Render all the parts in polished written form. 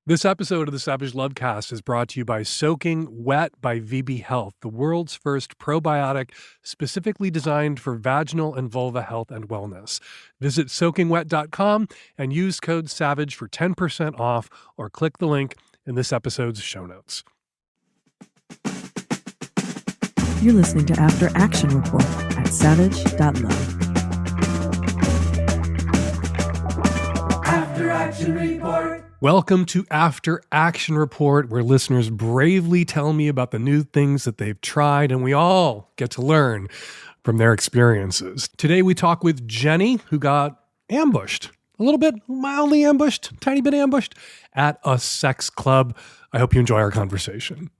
This episode of the Savage Lovecast is brought to you by Soaking Wet by VB Health, the world's first probiotic specifically designed for vaginal and vulva health and wellness. Visit soakingwet.com and use code SAVAGE for 10% off or click the link in this episode's show notes. You're listening to After Action Report at savage.love. After Action Report. Welcome to After Action Report, where listeners bravely tell me about the new things that they've tried, and we all get to learn from their experiences. Today we talk with Jennie, who got ambushed, a little bit, mildly ambushed, tiny bit ambushed, at a sex club. I hope you enjoy our conversation.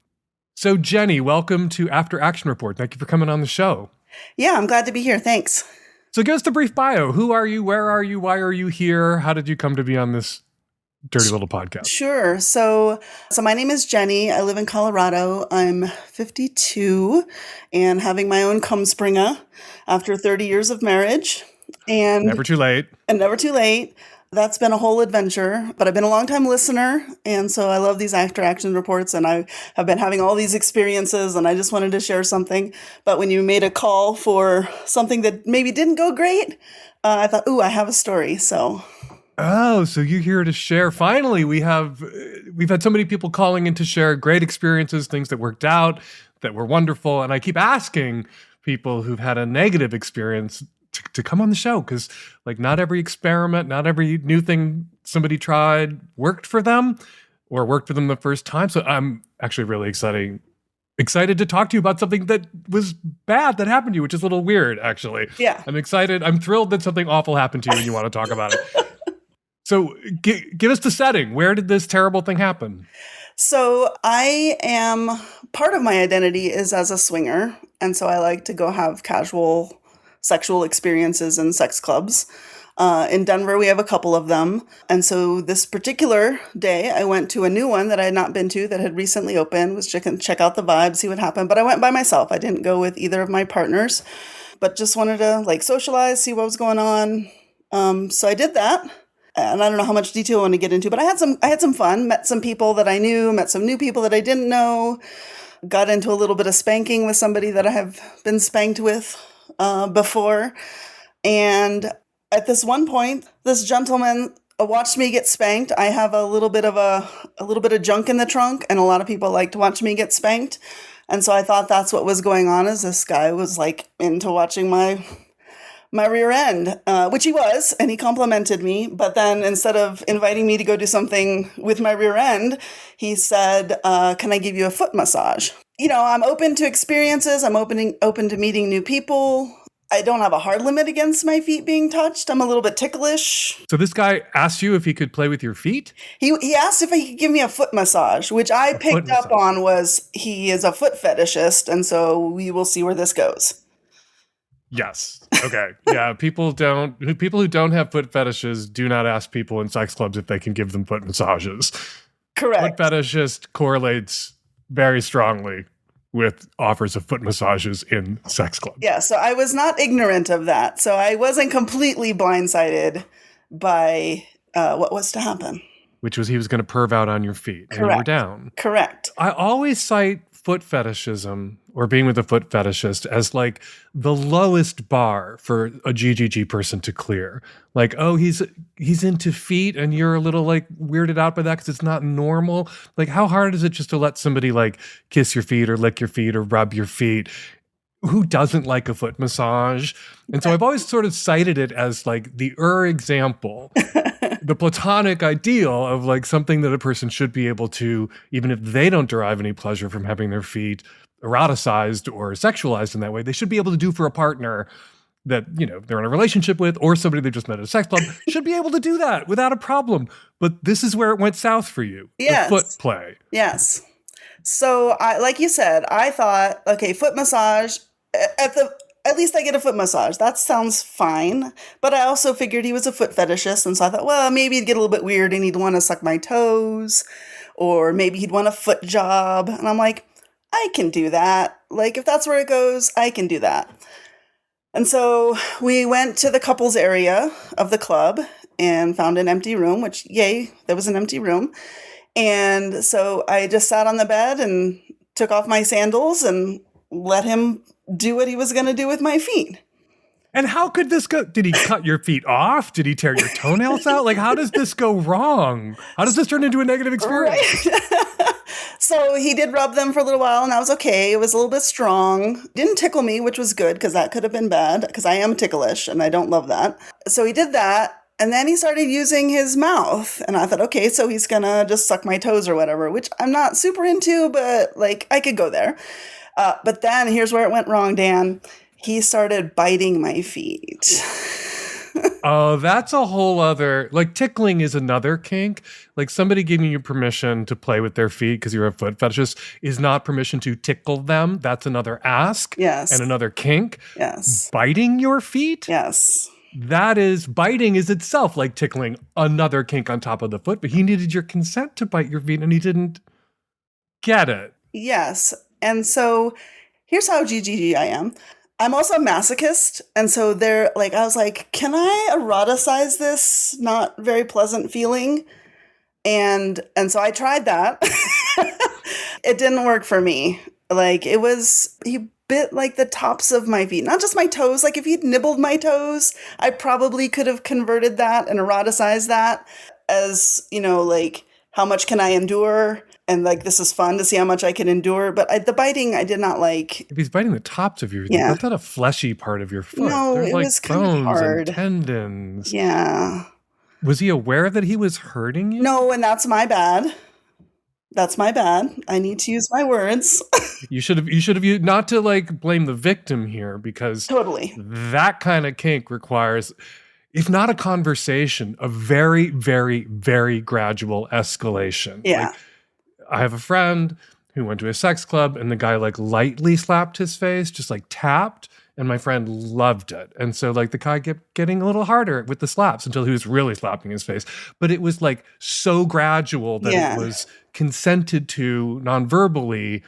So Jennie, welcome to After Action Report. Thank you for coming on the show. Yeah, I'm glad to be here. Thanks. So give us the brief bio. Who are you? Where are you? Why are you here? How did you come to be on this dirty little podcast? Sure. So my name is Jennie. I live in Colorado. I'm 52 and having my own cum springer after 30 years of marriage. And never too late. And never too late. That's been a whole adventure, but I've been a long time listener. And so I love these after action reports, and I have been having all these experiences, and I just wanted to share something. But when you made a call for something that maybe didn't go great, I thought, ooh, I have a story. So you're here to share. Finally, we've had so many people calling in to share great experiences, things that worked out, that were wonderful. And I keep asking people who've had a negative experience to come on the show, because like not every experiment, not every new thing somebody tried worked for them or worked for them the first time. So I'm actually really excited to talk to you about something that was bad that happened to you, which is a little weird, actually. Yeah. I'm excited. I'm thrilled that something awful happened to you and you want to talk about it. So give us the setting. Where did this terrible thing happen? So part of my identity is as a swinger. And so I like to go have casual sexual experiences in sex clubs. In Denver, we have a couple of them. And so this particular day, I went to a new one that I had not been to that had recently opened, was to check out the vibe, see what happened. But I went by myself. I didn't go with either of my partners, but just wanted to socialize, see what was going on. So I did that. And I don't know how much detail I want to get into, but I had some fun, met some people that I knew, met some new people that I didn't know, got into a little bit of spanking with somebody that I have been spanked with before. And at this one point, this gentleman watched me get spanked. I have a little bit of junk in the trunk, and a lot of people like to watch me get spanked. And so I thought that's what was going on, is this guy was into watching my rear end, which he was, and he complimented me. But then instead of inviting me to go do something with my rear end, he said, can I give you a foot massage? You know, I'm open to experiences. I'm open to meeting new people. I don't have a hard limit against my feet being touched. I'm a little bit ticklish. So this guy asked you if he could play with your feet? He asked if he could give me a foot massage, which I picked up on was he is a foot fetishist. And so we will see where this goes. Yes. Okay. Yeah. People who don't have foot fetishes do not ask people in sex clubs if they can give them foot massages. Correct. Foot fetishist correlates very strongly with offers of foot massages in sex clubs. Yeah. So I was not ignorant of that. So I wasn't completely blindsided by what was to happen. Which was he was going to perv out on your feet. Correct. And you were down. Correct. I always cite foot fetishism or being with a foot fetishist as the lowest bar for a GGG person to clear. He's into feet and you're a little weirded out by that because it's not normal. How hard is it just to let somebody kiss your feet or lick your feet or rub your feet? Who doesn't like a foot massage? And so I've always sort of cited it as the example, the platonic ideal of something that a person should be able to, even if they don't derive any pleasure from having their feet eroticized or sexualized in that way, they should be able to do for a partner that, they're in a relationship with, or somebody they just met at a sex club, should be able to do that without a problem. But this is where it went south for you. Yes. The foot play. Yes. So like you said, I thought, okay, foot massage, at least I get a foot massage. That sounds fine. But I also figured he was a foot fetishist. And so I thought, well, maybe he'd get a little bit weird and he'd want to suck my toes, or maybe he'd want a foot job. And I'm like, I can do that. If that's where it goes, I can do that. And so we went to the couples area of the club and found an empty room, which, yay, there was an empty room. And so I just sat on the bed and took off my sandals and let him do what he was going to do with my feet. And how could this go? Did he cut your feet off? Did he tear your toenails out? Like, how does this go wrong? How does this turn into a negative experience? Right. So he did rub them for a little while, and I was okay. It was a little bit strong. Didn't tickle me, which was good, because that could have been bad, because I am ticklish, and I don't love that. So he did that, and then he started using his mouth. And I thought, okay, so he's going to just suck my toes or whatever, which I'm not super into, but, like, I could go there. But then here's where it went wrong, Dan. He started biting my feet. Oh, that's a whole other, like, tickling is another kink. Like, somebody giving you permission to play with their feet because you're a foot fetishist is not permission to tickle them. That's another ask. Yes. And another kink. Yes. Biting your feet? Yes. That is, biting is itself like tickling, another kink on top of the foot, but he needed your consent to bite your feet and he didn't get it. Yes. And so here's how GGG I am. I'm also a masochist. And so I was like, can I eroticize this not very pleasant feeling? And so I tried that. It didn't work for me. Like, he bit like the tops of my feet, not just my toes. Like, if he'd nibbled my toes, I probably could have converted that and eroticized that as, like, how much can I endure? And, like, this is fun to see how much I can endure. But the biting, I did not like. If he's biting the tops of your feet, Yeah. that's not a fleshy part of your foot. No, They're it like was kind of bones hard. and tendons. Yeah. Was he aware that he was hurting you? No, and that's my bad. That's my bad. I need to use my words. You should have used, not to like blame the victim here, because Totally. that kind of kink requires, if not a conversation, a very, very, very gradual escalation. Yeah. Like, I have a friend who went to a sex club and the guy like lightly slapped his face, just like tapped, and my friend loved it. And so like the guy kept getting a little harder with the slaps until he was really slapping his face. But it was like so gradual that Yeah. it was consented to non-verbally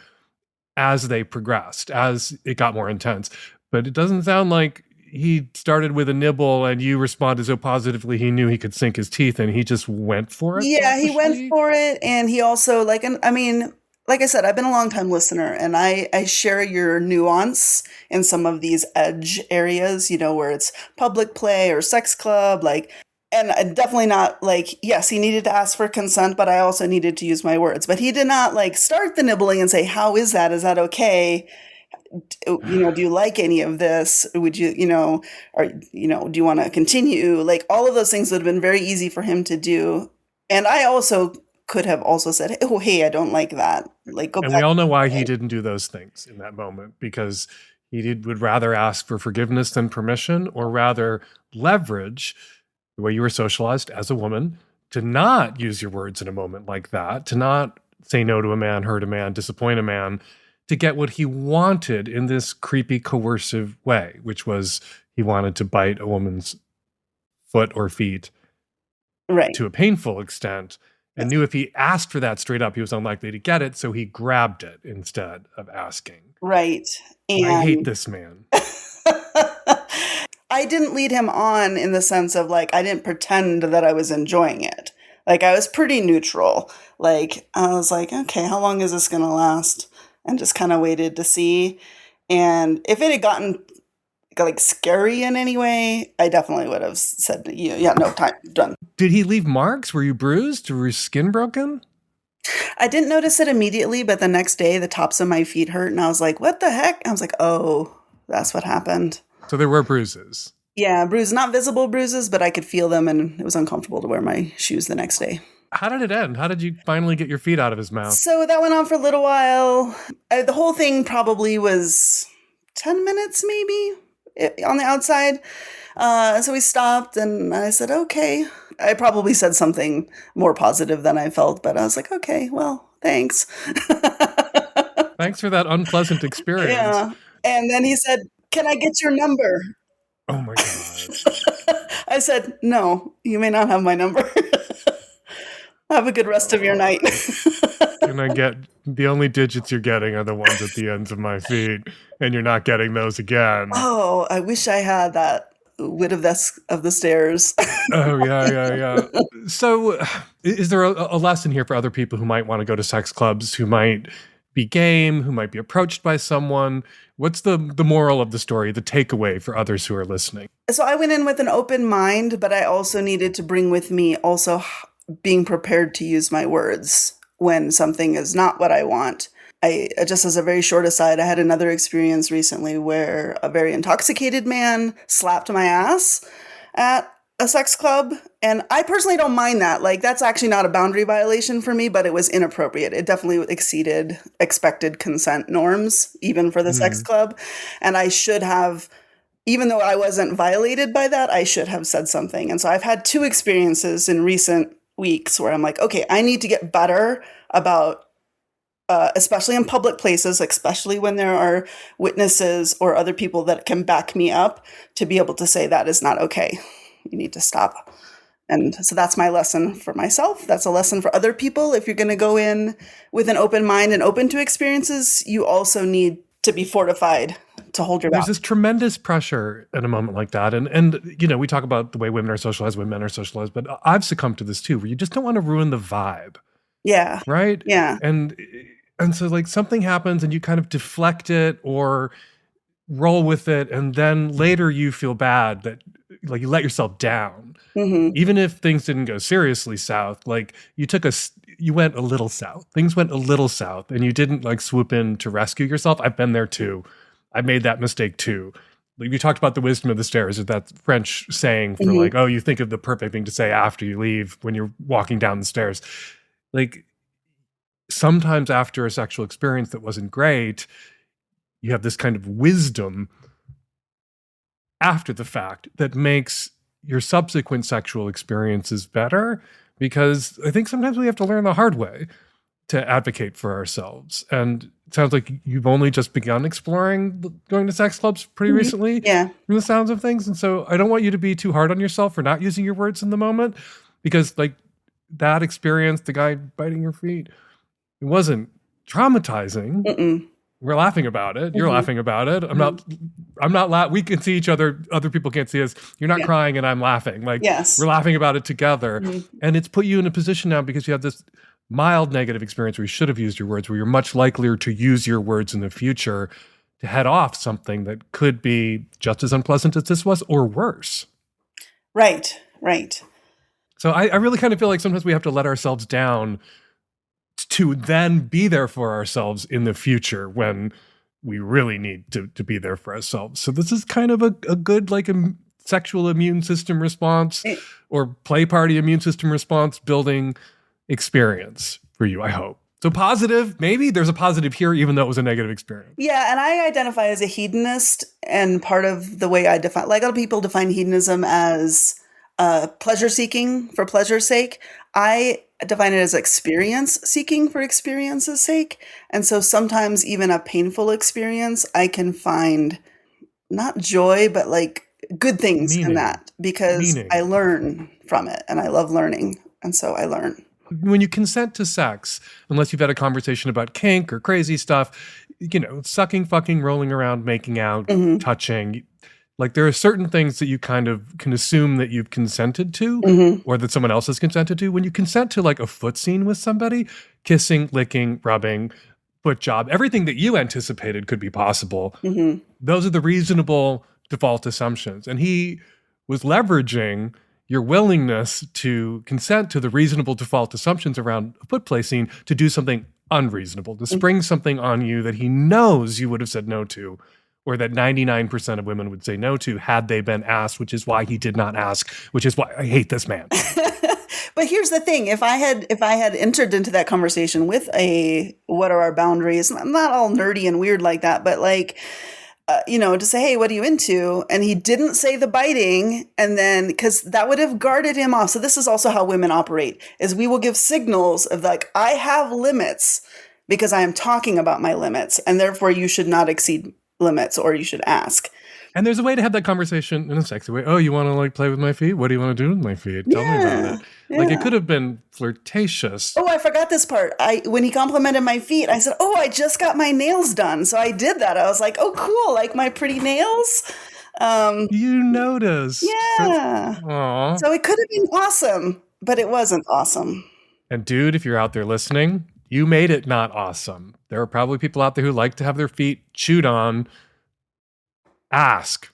as they progressed, as it got more intense. But it doesn't sound like he started with a nibble and you responded so positively he knew he could sink his teeth in. He just went for it. Yeah, he went selfishly? for it. And he also, like I said, I've been a long time listener, and I share your nuance in some of these edge areas, where it's public play or sex club, like, and definitely not like, yes, he needed to ask for consent, but I also needed to use my words. But he did not like start the nibbling and say, how is that? Is that okay? Do you like any of this? Would you, or, do you want to continue? Like, all of those things would have been very easy for him to do. And I also could have also said, oh, hey, I don't like that. Like, go And back. we all know why he didn't do those things in that moment, because would rather ask for forgiveness than permission, or rather leverage the way you were socialized as a woman to not use your words in a moment like that, to not say no to a man, hurt a man, disappoint a man, to get what he wanted in this creepy, coercive way, which was he wanted to bite a woman's foot or feet Right. to a painful extent, and knew if he asked for that straight up, he was unlikely to get it, so he grabbed it instead of asking. Right. And I hate this man. I didn't lead him on in the sense of, like, I didn't pretend that I was enjoying it. Like, I was pretty neutral. Like, I was like, okay, how long is this going to last? And just kind of waited to see. And if it had gotten like scary in any way, I definitely would have said, yeah, no, time, done. Did he leave marks? Were you bruised? Were your skin broken? I didn't notice it immediately, but the next day the tops of my feet hurt, and I was like, what the heck? I was like, oh, that's what happened. So there were bruises. Yeah, bruises, not visible bruises, but I could feel them, and it was uncomfortable to wear my shoes the next day. How did it end? How did you finally get your feet out of his mouth? So that went on for a little while. The whole thing probably was 10 minutes maybe on the outside. So we stopped, and I said, okay. I probably said something more positive than I felt, but I was like, okay, well, thanks. Thanks for that unpleasant experience. Yeah. And then he said, can I get your number? Oh my God. I said, no, you may not have my number. Have a good rest of your night. And I get the only digits you're getting are the ones at the ends of my feet, and you're not getting those again. Oh, I wish I had that. wit of the stairs. Oh, yeah. So is there a lesson here for other people who might want to go to sex clubs, who might be game, who might be approached by someone? What's the moral of the story, the takeaway for others who are listening? So I went in with an open mind, but I also needed to bring with me also being prepared to use my words when something is not what I want. Just as a very short aside, I had another experience recently where a very intoxicated man slapped my ass at a sex club. And I personally don't mind that. Like, that's actually not a boundary violation for me, but it was inappropriate. It definitely exceeded expected consent norms, even for the sex club. And I should have, even though I wasn't violated by that, I should have said something. And so I've had 2 experiences in recent weeks where I'm like, okay, I need to get better about especially in public places, especially when there are witnesses or other people that can back me up, to be able to say that is not okay. You need to stop. And so that's my lesson for myself. That's a lesson for other people. If you're going to go in with an open mind and open to experiences, you also need to be fortified to hold your back. There's this tremendous pressure at a moment like that. And you know, we talk about the way women are socialized, when men are socialized, but I've succumbed to this too, where you just don't want to ruin the vibe. Yeah. Right? Yeah. And so like something happens and you kind of deflect it or roll with it. And then later you feel bad that like you let yourself down. Even if things didn't go seriously south, like you went a little south. Things went a little south and you didn't like swoop in to rescue yourself. I've been there too. I made that mistake too. Like you talked about the wisdom of the stairs, or that French saying for like, oh, you think of the perfect thing to say after you leave when you're walking down the stairs. Like, sometimes after a sexual experience that wasn't great, you have this kind of wisdom after the fact that makes your subsequent sexual experiences better, because I think sometimes we have to learn the hard way to advocate for ourselves. And it sounds like you've only just begun exploring going to sex clubs pretty recently, from the sounds of things. And so I don't want you to be too hard on yourself for not using your words in the moment, because like that experience, the guy biting your feet, it wasn't traumatizing. We're laughing about it. You're laughing about it. I'm not we can see each other. Other people can't see us. You're not crying and I'm laughing. Like, we're laughing about it together. And it's put you in a position now, because you have this mild negative experience where you should have used your words, where you're much likelier to use your words in the future to head off something that could be just as unpleasant as this was, or worse. Right. So I really kind of feel like sometimes we have to let ourselves down to then be there for ourselves in the future when we really need to be there for ourselves. So this is kind of a good like a sexual immune system response or play party immune system response building experience for you, I hope. So positive, maybe there's a positive here, even though it was a negative experience. Yeah, and I identify as a hedonist, and part of the way I define, like other people define hedonism as pleasure seeking for pleasure's sake. I define it as experience seeking for experience's sake. And so sometimes even a painful experience, I can find not joy, but like good things in that, because I learn from it and I love learning. And so I learn. When you consent to sex, unless you've had a conversation about kink or crazy stuff, you know, sucking, fucking, rolling around, making out, touching, like there are certain things that you kind of can assume that you've consented to or that someone else has consented to. When you consent to like a foot scene with somebody, kissing, licking, rubbing, foot job, everything that you anticipated could be possible, those are the reasonable default assumptions. And he was leveraging your willingness to consent to the reasonable default assumptions around a foot play scene to do something unreasonable, to spring something on you that he knows you would have said no to, or that 99% of women would say no to had they been asked, which is why he did not ask, which is why I hate this man. But here's the thing. If I had entered into that conversation with what are our boundaries? I'm not all nerdy and weird like that, but like, to say, hey, what are you into? And he didn't say the biting. And then, because that would have guarded him off. So this is also how women operate, is we will give signals of like, I have limits because I am talking about my limits. And therefore you should not exceed limits, or you should ask. And there's a way to have that conversation in a sexy way. Oh, you want to like play with my feet? What do you want to do with my feet? Tell me about it. Yeah. Like it could have been flirtatious. Oh, I forgot this part. When he complimented my feet, I said, oh, I just got my nails done. So I did that. I was like, oh, cool. Like my pretty nails. You noticed. Yeah. Aw. So it could have been awesome, but it wasn't awesome. And dude, if you're out there listening, you made it not awesome. There are probably people out there who like to have their feet chewed on. Ask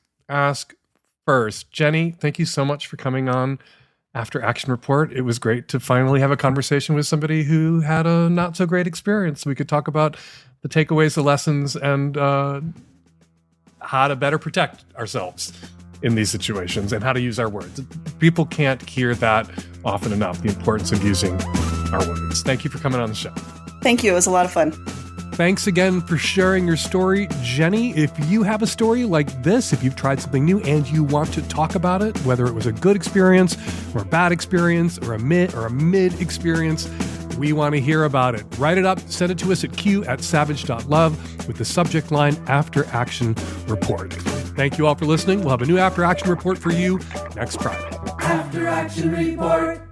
first. Jennie, thank you so much for coming on After Action Report. It was great to finally have a conversation with somebody who had a not so great experience. We could talk about the takeaways, the lessons, and how to better protect ourselves in these situations and how to use our words. People can't hear that often enough, the importance of using our words. Thank you for coming on the show. Thank you. It was a lot of fun. Thanks again for sharing your story. Jennie, if you have a story like this, if you've tried something new and you want to talk about it, whether it was a good experience or a bad experience or a mid experience, we want to hear about it. Write it up, send it to us at q@savage.love with the subject line After Action Report. Thank you all for listening. We'll have a new After Action Report for you next Friday. After Action Report.